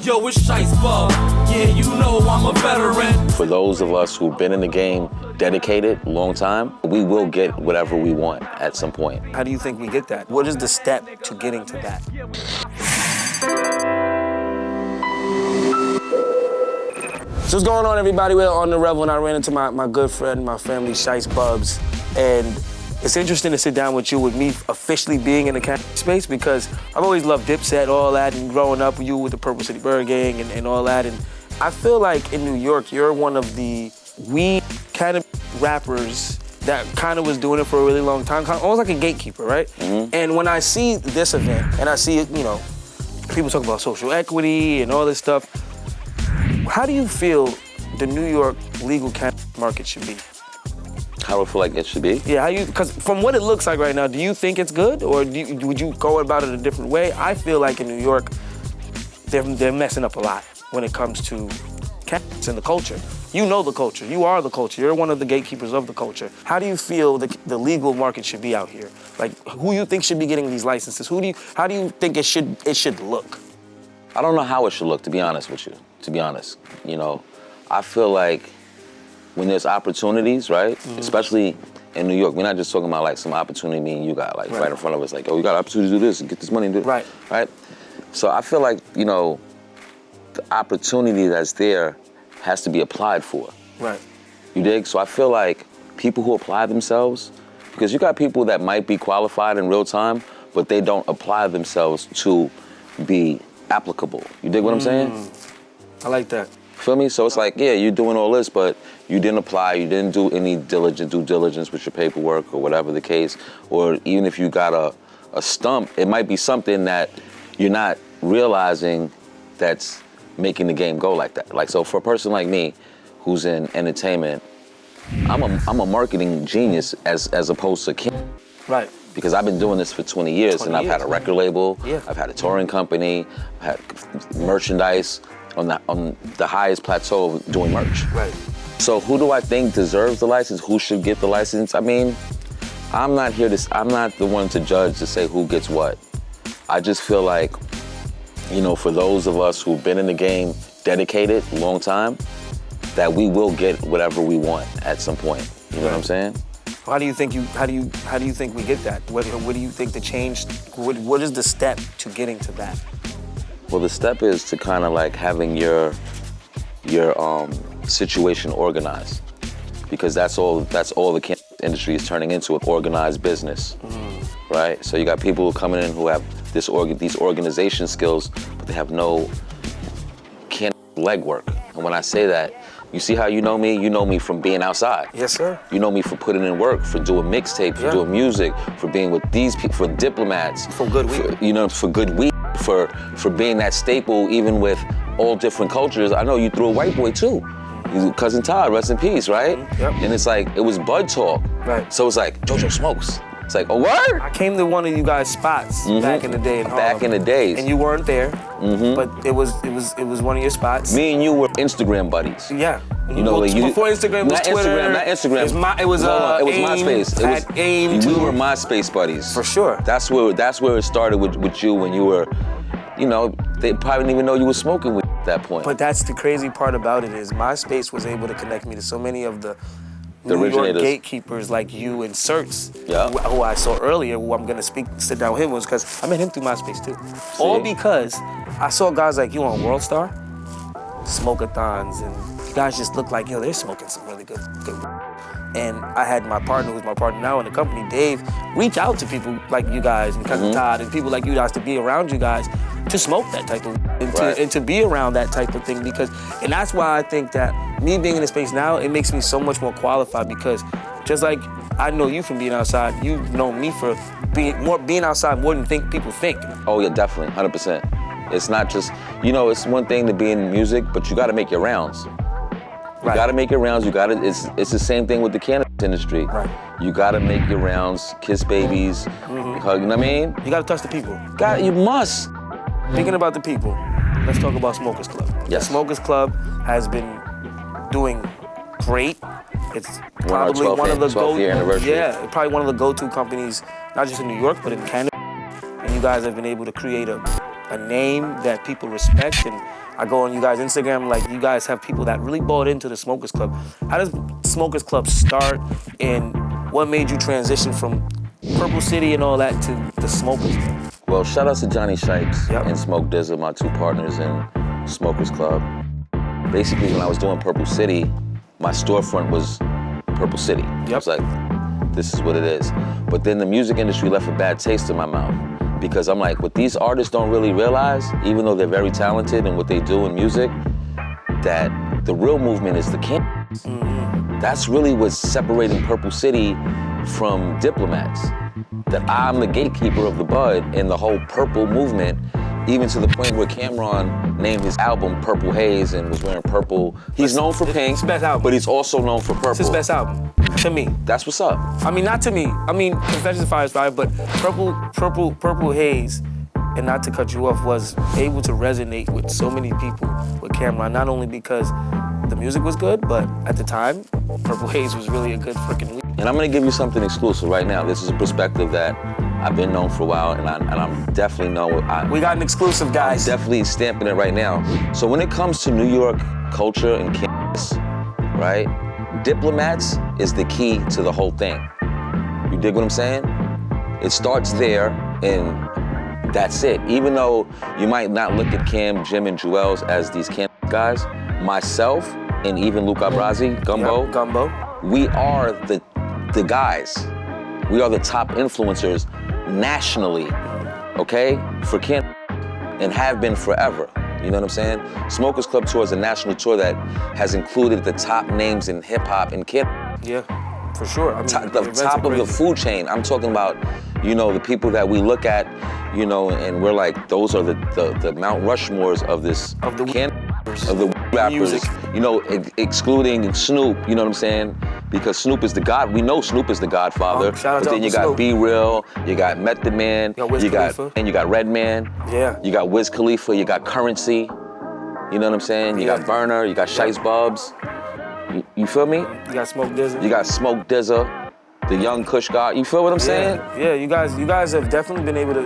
Yo, it's Shiest, yeah, you know I'm a veteran. For those of us who've been in the game dedicated, long time, we will get whatever we want at some point. How do you think we get that? What is the step to getting to that? So what's going on, everybody? We're on the Revel, and I ran into my good friend, my family, Shiest Bubz, and it's interesting to sit down with you, with me officially being in the cannabis space, because I've always loved Dipset, all that, and growing up with you with the City Byrd Gang and all that, and I feel like in New York, you're one of the weed cannabis rappers that kind of was doing it for a really long time, almost like a gatekeeper, right? Mm-hmm. And when I see this event, and I see, you know, people talk about social equity and all this stuff, how do you feel the New York legal cannabis market should be? How do I feel like it should be? Yeah, because from what it looks like right now, do you think it's good, or would you go about it a different way? I feel like in New York, they're messing up a lot when it comes to cannabis and the culture. You know the culture, you are the culture, you're one of the gatekeepers of the culture. How do you feel the legal market should be out here? Like, who you think should be getting these licenses? How do you think it should look? I don't know how it should look, to be honest with you, You know, I feel like when there's opportunities, right? Mm-hmm. Especially in New York, we're not just talking about like some opportunity me and you got, like right in front of us, like, oh, you got an opportunity to do this and get this money and do it. Right? So I feel like, you know, the opportunity that's there has to be applied for. Right. You dig? So I feel like people who apply themselves, because you got people that might be qualified in real time, but they don't apply themselves to be applicable. You dig what I'm saying? I like that. Feel me? So it's like, yeah, you're doing all this, but you didn't apply, you didn't do any due diligence with your paperwork or whatever the case, or even if you got a stump, it might be something that you're not realizing that's making the game go like that. Like, so for a person like me, who's in entertainment, I'm a marketing genius as opposed to Kim. Right. Because I've been doing this for 20 years, and I've had a record label, I've had a touring company, I've had merchandise on the highest plateau of doing merch. Right. So who do I think deserves the license? Who should get the license? I mean, I'm not the one to judge to say who gets what. I just feel like, you know, for those of us who've been in the game dedicated, long time, that we will get whatever we want at some point. You know what I'm saying? How do you think we get that? What do you think the change? What is the step to getting to that? Well, the step is to kind of like having your situation organized, because that's all the cannabis industry is turning into, an organized business, right? So you got people who coming in who have these organization skills, but they have no cannabis legwork. And when I say that, you see how you know me from being outside. Yes, sir. You know me for putting in work, for doing mixtape, for doing music, for being with these people, for Diplomats. For good weed. For good weed, for being that staple even with all different cultures. I know you threw a white boy too. Cuzzin Todd, rest in peace, right? Yep. And it's like, it was Bud talk. Right. So it's like, Jojo smokes. It's like, oh, word? I came to one of you guys' spots back in the day in Harlem. Back in the days. And you weren't there, but it was one of your spots. Me and you were Instagram buddies. Yeah. You know, like before Instagram was Twitter. Not Instagram. It was AIM, MySpace. We were MySpace buddies. For sure. That's where it started with you when you were, you know, they probably didn't even know you were smoking with at that point. But that's the crazy part about it, is MySpace was able to connect me to so many of the New originators. York gatekeepers like you and Certz, yeah. who I saw earlier, who I'm gonna sit down with him, was because I met him through MySpace too. See? All because I saw guys like you on World Star, smoke-a-thons, and you guys just look like, you know, they're smoking some really good. And I had my partner, who's my partner now in the company, Dave, reach out to people like you guys and Cuzzin Todd and people like you guys to be around you guys to smoke that type of and to be around that type of thing, and that's why I think that me being in the space now, it makes me so much more qualified, because just like I know you from being outside, you know me for being outside more than people think. Oh yeah, definitely, 100%. It's not just, you know, it's one thing to be in music, but you gotta make your rounds. You gotta make your rounds, it's the same thing with the cannabis industry. Right. You gotta make your rounds, kiss babies, hug, you know what I mean? You gotta touch the people. You must. Thinking about the people, let's talk about Smokers Club. Yes. The Smokers Club has been doing great. It's probably one of the go-to companies, not just in New York, but in Canada. And you guys have been able to create a a name that people respect. And I go on you guys' Instagram, like you guys have people that really bought into the Smokers Club. How does Smokers Club start, and what made you transition from Purple City and all that to the Smokers Club? Well, shout out to Jonny Shipes Yep. and Smoke Dizza, my two partners in Smokers Club. Basically, when I was doing Purple City, my storefront was Purple City. Yep. I was like, this is what it is. But then the music industry left a bad taste in my mouth, because I'm like, what these artists don't really realize, even though they're very talented in what they do in music, that the real movement is the cannabis. Mm-hmm. That's really what's separating Purple City from Diplomats. That I'm the gatekeeper of the bud and the whole purple movement, even to the point where Cameron named his album Purple Haze and was wearing purple. He's known for pink, his best album. but he's also known for purple. It's his best album, to me. That's what's up. I mean, not to me. I mean, Confessions of Fire is fire, but Purple Haze, and not to cut you off, was able to resonate with so many people with Cameron, not only because the music was good, but at the time, Purple Haze was really a good freaking lead. And I'm gonna give you something exclusive right now. This is a perspective that I've been known for a while, and I'm definitely know. We got an exclusive, guys. Definitely stamping it right now. So when it comes to New York culture and cannabis, right? Diplomats is the key to the whole thing. You dig what I'm saying? It starts there, and that's it. Even though you might not look at Cam, Jim, and Juelz as these cannabis guys, myself and even Luka Brasi, Gumbo, Yep, Gumbo. we are the guys. We are the top influencers nationally, okay, for cannabis, and have been forever. You know what I'm saying? Smokers Club Tour is a national tour that has included the top names in hip hop and cannabis. Yeah, for sure. I mean, The top of the food chain. I'm talking about, you know, the people that we look at, you know, and we're like, those are the Mount Rushmores of this Of the cannabis, of the rappers. music. You know, excluding Snoop. You know what I'm saying? Because Snoop is the god. We know Snoop is the Godfather. Shout out but to then you Uncle got Snoop. Be Real. You got Method Man. Wiz Khalifa. And you got Redman. Yeah. You got Wiz Khalifa. You got Currency. You know what I'm saying? You got Berner. You got Shiest Bubz. You feel me? You got Smoke Dizza. You got Smoke Dizza, the young Kush God. You feel what I'm saying? Yeah, you guys have definitely been able to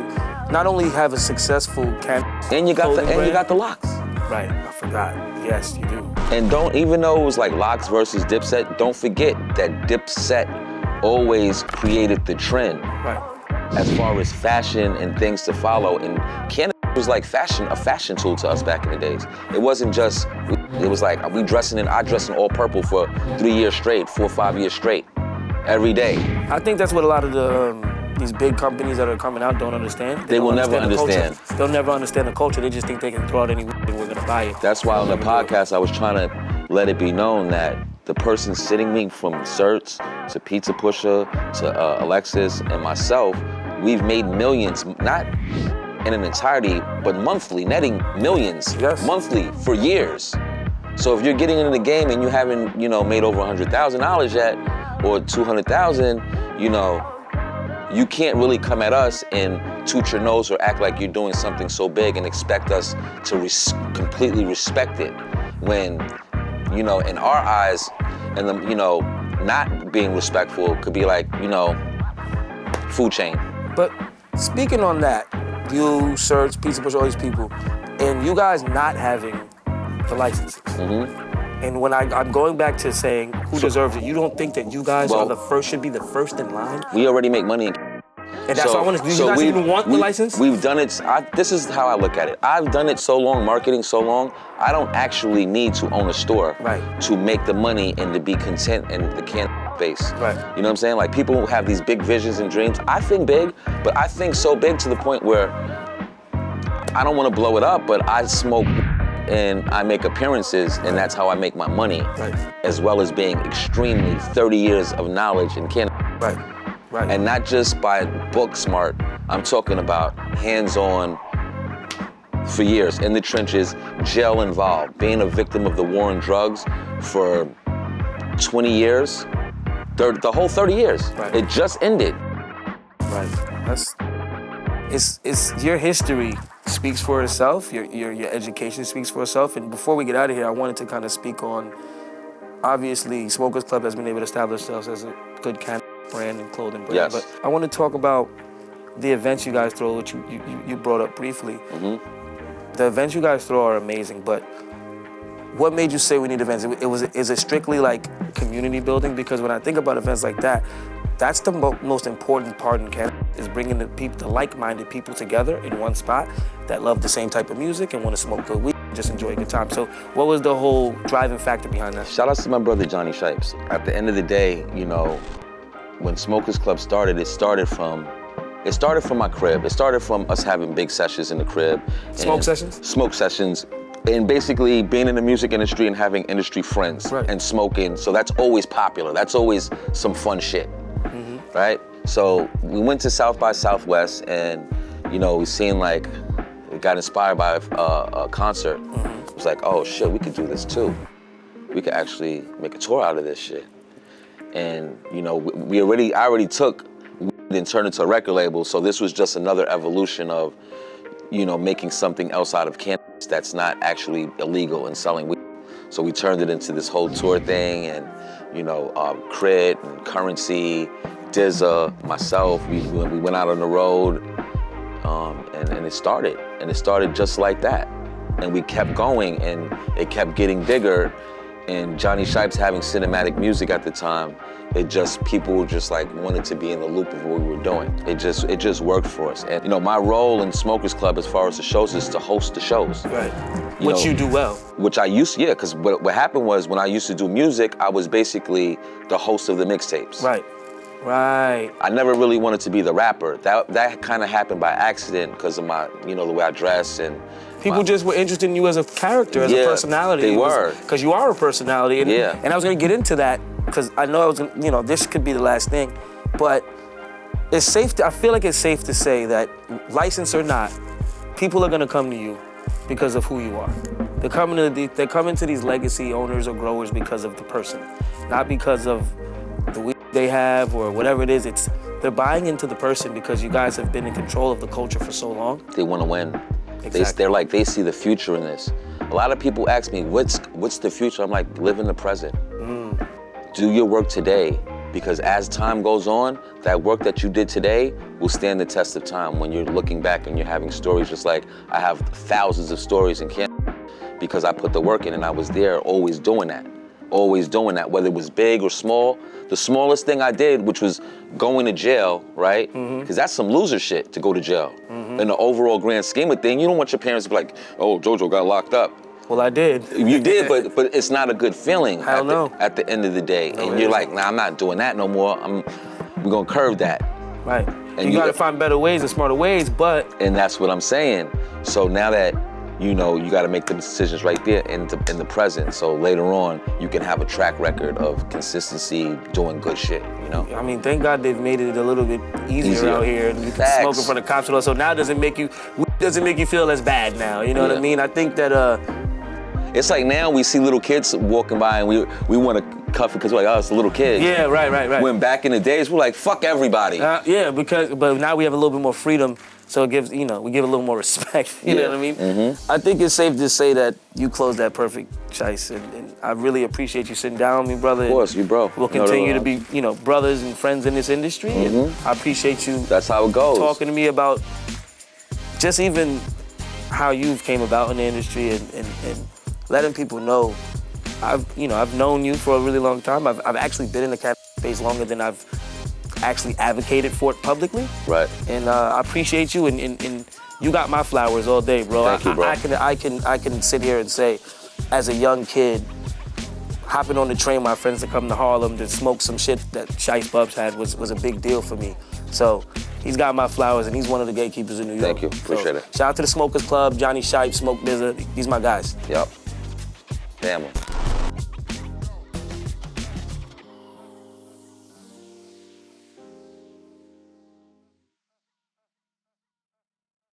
not only have a successful cannabis And you got clothing brand. you got the locks. Right, I forgot. Yes, you do. And even though it was like Locks versus Dipset, don't forget that Dipset always created the trend Right. as far as fashion and things to follow. And cannabis was like a fashion tool to us back in the days. It wasn't just, it was like I dress in all purple for 3 years straight, 4 or 5 years straight, every day. I think that's what a lot of these big companies that are coming out don't understand. They will don't never the culture. understand. They'll never understand the culture. They just think they can throw out any weed and we're gonna buy it. That's why on the podcast I was trying to let it be known that the person sitting me from Certz to Pizza Pusha to Alexis and myself, we've made millions, not in an entirety, but monthly, netting millions monthly for years. So if you're getting into the game and you haven't, you know, made over $100,000 yet, or 200,000, you know, you can't really come at us and toot your nose or act like you're doing something so big and expect us to completely respect it when, you know, in our eyes, and you know, not being respectful could be like, you know, food chain. But speaking on that, you, Certz, Pizza Pusha, all these people, and you guys not having the licenses. Mm-hmm. And when I'm going back to saying who deserves it, you don't think that you guys should be the first in line? We already make money. And that's what I want to do. You guys even want the license? We've done it. This is how I look at it. I've done it so long, marketing so long, I don't actually need to own a store to make the money and to be content in the cannabis space. Right. You know what I'm saying? Like people who have these big visions and dreams. I think big, but I think so big to the point where I don't want to blow it up, but I smoke and I make appearances, and that's how I make my money, as well as being extremely 30 years of knowledge in cannabis. Right. And not just by book smart, I'm talking about hands-on for years, in the trenches, jail involved, being a victim of the war on drugs for 20 years, the whole 30 years. It just ended. Right, it's your history speaks for itself, your education speaks for itself, and before we get out of here, I wanted to kind of speak on, obviously, Smokers Club has been able to establish themselves as a good cannabis brand and clothing brand, but I want to talk about the events you guys throw, which you brought up briefly. Mm-hmm. The events you guys throw are amazing, but what made you say we need events? Is it strictly like community building? Because when I think about events like that, that's the most important part in Canada, is bringing the like-minded people together in one spot that love the same type of music and want to smoke good weed, just enjoy a good time. So what was the whole driving factor behind that? Shout out to my brother Jonny Shipes. At the end of the day, when Smokers Club started, it started from my crib. It started from us having big sessions in the crib. Smoke sessions? Smoke sessions. And basically being in the music industry and having industry friends and smoking. So that's always popular. That's always some fun shit, right? So we went to South by Southwest and, we seen we got inspired by a concert. It was like, oh shit, we could do this too. We could actually make a tour out of this shit. And, I already took and turned it into a record label. So this was just another evolution of, making something else out of cannabis that's not actually illegal and selling weed. So we turned it into this whole tour thing, and K.R.I.T and Currency, Dizza, myself, we went out on the road, and it started. And it started just like that. And we kept going, and it kept getting bigger. And Jonny Shipes having cinematic music at the time, people just wanted to be in the loop of what we were doing. It just worked for us. And my role in Smokers Club as far as the shows is to host the shows. Right. Which you do well. Which I used, because what happened was when I used to do music, I was basically the host of the mixtapes. Right. Right. I never really wanted to be the rapper. That kind of happened by accident because of my, the way I dress and. People just were interested in you as a character, as a personality. They were. Because you are a personality. And, and I was going to get into that because I know this could be the last thing, but it's safe. I feel like it's safe to say that, license or not, people are going to come to you because of who you are. They're coming to these legacy owners or growers because of the person, not because of the weed they have or whatever it is. They're buying into the person because you guys have been in control of the culture for so long. They want to win. Exactly. They see the future in this. A lot of people ask me, what's the future? I'm like, live in the present. Do your work today, because as time goes on, that work that you did today will stand the test of time when you're looking back and you're having stories. Just like I have thousands of stories in Canada because I put the work in and I was there always doing that, whether it was big or small. The smallest thing I did, which was going to jail, right? Because that's some loser shit to go to jail. In the overall grand scheme of things, you don't want your parents to be like, oh, Jojo got locked up. Well, I did. You did, but it's not a good feeling at the end of the day. No, and you're like, nah, I'm not doing that no more. We're gonna curve that. Right. And you gotta find better ways and smarter ways, but. And that's what I'm saying. So now that you gotta make the decisions right there in the present. So later on, you can have a track record of consistency, doing good shit, I mean, thank God they've made it a little bit easier out here. And you can smoke in front of cops. So now it doesn't make you feel as bad now, you know what I mean? I think that, it's like now we see little kids walking by and we want to cuff it because we're like, oh, it's a little kid. Yeah, right. When back in the days, we're like, fuck everybody. But now we have a little bit more freedom, so it gives, we give a little more respect, you know what I mean? I think it's safe to say that you closed that perfect, Shiest, and I really appreciate you sitting down with me, brother. Of course, you bro. We'll continue to be, brothers and friends in this industry, and I appreciate you. That's how it goes. Talking to me about just even how you came about in the industry and letting people know. I've known you for a really long time. I've actually been in the cannabis space longer than I've actually advocated for it publicly. Right. And I appreciate you, and you got my flowers all day, bro. Thank you, bro. I can sit here and say, as a young kid, hopping on the train with my friends to come to Harlem to smoke some shit that Shiest Bubz had was a big deal for me. So he's got my flowers, and he's one of the gatekeepers in New York. Thank you, appreciate it. Shout out to the Smokers Club, Jonny Shipes, Smoke Dizza. These my guys. Yep. Family.